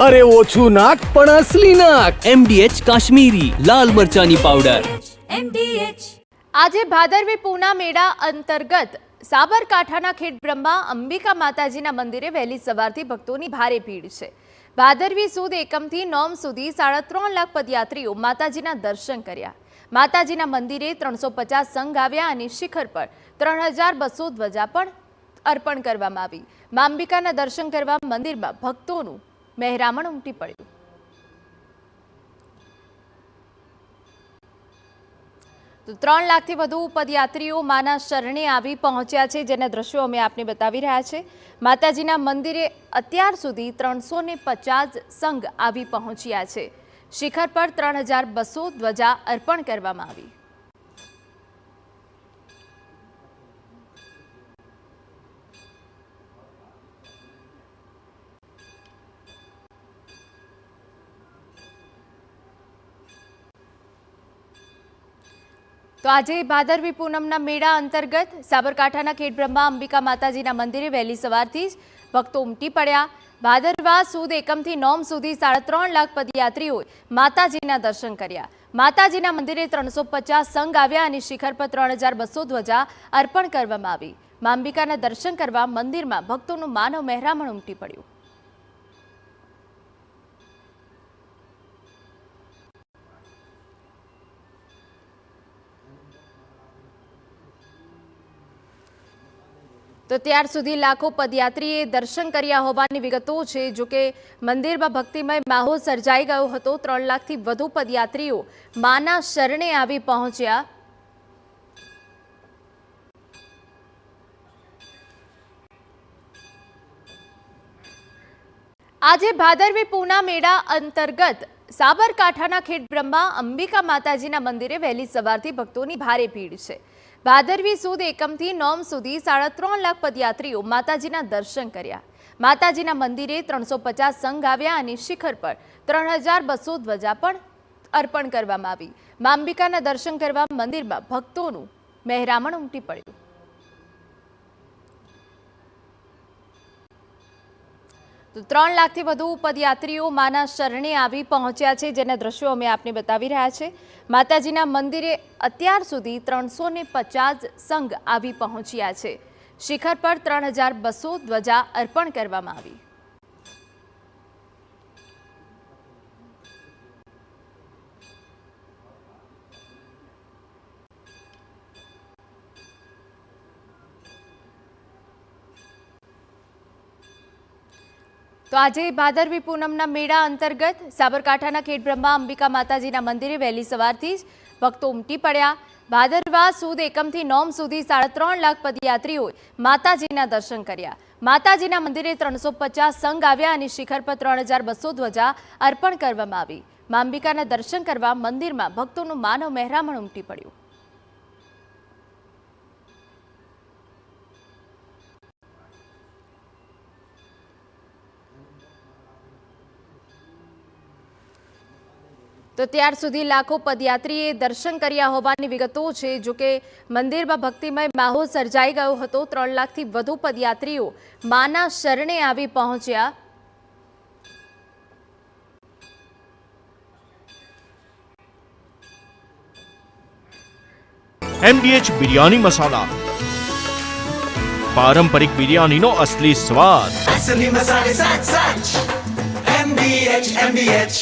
अरे ओछू नाक पण असली नाक। MDH કાશ્મીરી લાલ મરચાની પાવડર। આજે ભાદરવી પૂના મેળા અંતર્ગત સાબરકાંઠાના ખેડબ્રહ્મા અંબિકા માતાજીના મંદિરે વહેલી સવારથી ભક્તોની ભારે ભીડ છે। ભાદરવી સુદ એકમથી નોમ સુધી 3.5 લાખ પદયાત્રીઓ માતાજીના દર્શન કર્યા। માતાજીના મંદિરે 350 સંઘ આવ્યા અને શિખર પર 3200 ધ્વજા પણ અર્પણ કરવામાં આવી। મા અંબિકાના દર્શન કરવા મંદિરમાં ભક્તોનું મહેરામણ ઉમટી પડ્યું। તો 3 લાખથી વધુ પદયાત્રીઓ માના શરણે આવી પહોંચ્યા છે, જેના દ્રશ્યો અમે આપને બતાવી રહ્યા છે। માતાજીના મંદિરે અત્યાર સુધી 350 સંઘ આવી પહોંચ્યા છે। શિખર પર 3200 ધ્વજા અર્પણ કરવામાં આવી। તો આજે ભાદરવી પૂનમના મેળા અંતર્ગત સાબરકાંઠાના ખેડબ્રહ્મા અંબિકા માતાજીના મંદિરે વહેલી સવારથી જ ભક્તો ઉમટી પડ્યા। ભાદરવા સુદ એકમથી નોમ સુધી 3.5 લાખ પદયાત્રીઓએ માતાજીના દર્શન કર્યા। માતાજીના મંદિરે 350 સંઘ આવ્યા અને શિખર પર 3200 ધ્વજા અર્પણ કરવામાં આવી। મા અંબિકાના દર્શન કરવા મંદિરમાં ભક્તોનું માનવ મહેરામણ ઉમટી પડ્યું। તો ત્યાર સુધી લાખો પદયાત્રીએ દર્શન કર્યા હોવાની વિગતો છે। જો કે મંદિરમાં ભક્તિમય માહોલ સર્જાઈ ગયો હતો। 3 લાખથી વધુ પદયાત્રીઓ માના શરણે આવી પહોંચ્યા। આજે ભાદરવી પૂના મેળા અંતર્ગત સાબરકાંઠાના ખેડબ્રહ્મા અંબિકા માતાજીના મંદિરે વહેલી સવારથી ભક્તોની ભારે ભીડ છે। ભાદરવી સુદ એકમથી નોમ સુધી 3.5 લાખ પદયાત્રીઓ માતાજીના દર્શન કર્યા। માતાજીના મંદિરે 350 સંઘ આવ્યા અને શિખર પર 3200 ધ્વજા પણ અર્પણ કરવામાં આવી। મા અંબિકાના દર્શન કરવા મંદિરમાં ભક્તોનું મહેરામણ ઉમટી પડ્યું। તો 3 લાખથી વધુ પદયાત્રીઓ માના શરણે આવી પહોંચ્યા છે, જેના દ્રશ્યો અમે આપને બતાવી રહ્યા છે। માતાજીના મંદિરે અત્યાર સુધી 350 સંઘ આવી પહોંચ્યા છે। શિખર પર 3200 ધ્વજા અર્પણ કરવામાં આવી। તો આજે ભાદરવી પૂનમના મેળા અંતર્ગત સાબરકાંઠાના ખેડબ્રહ્મા અંબિકા માતાજીના મંદિરે વહેલી સવારથી જ ભક્તો ઉમટી પડ્યા। ભાદરવા સુદ એકમથી નોમ સુધી 3.5 લાખ પદયાત્રીઓએ માતાજીના દર્શન કર્યા। માતાજીના મંદિરે 350 સંઘ આવ્યા અને શિખર પર 3200 ધ્વજા અર્પણ કરવામાં આવી। મા અંબિકાના દર્શન કરવા મંદિરમાં ભક્તોનું માનવ મહેરામણ ઉમટી પડ્યું। તો ત્યાર સુધી લાખો પદયાત્રીએ દર્શન કર્યા હોવાની વિગતો છે। જો કે મંદિરમાં ભક્તિમય માહોલ સર્જાઈ ગયો હતો। 3 લાખથી વધુ પદયાત્રીઓ માના શરણે આવી પહોંચ્યા। MDH બિરયાની મસાલા, પારંપરિક બિરયાનીનો અસલી સ્વાદ। असली मसाले साच साच MDH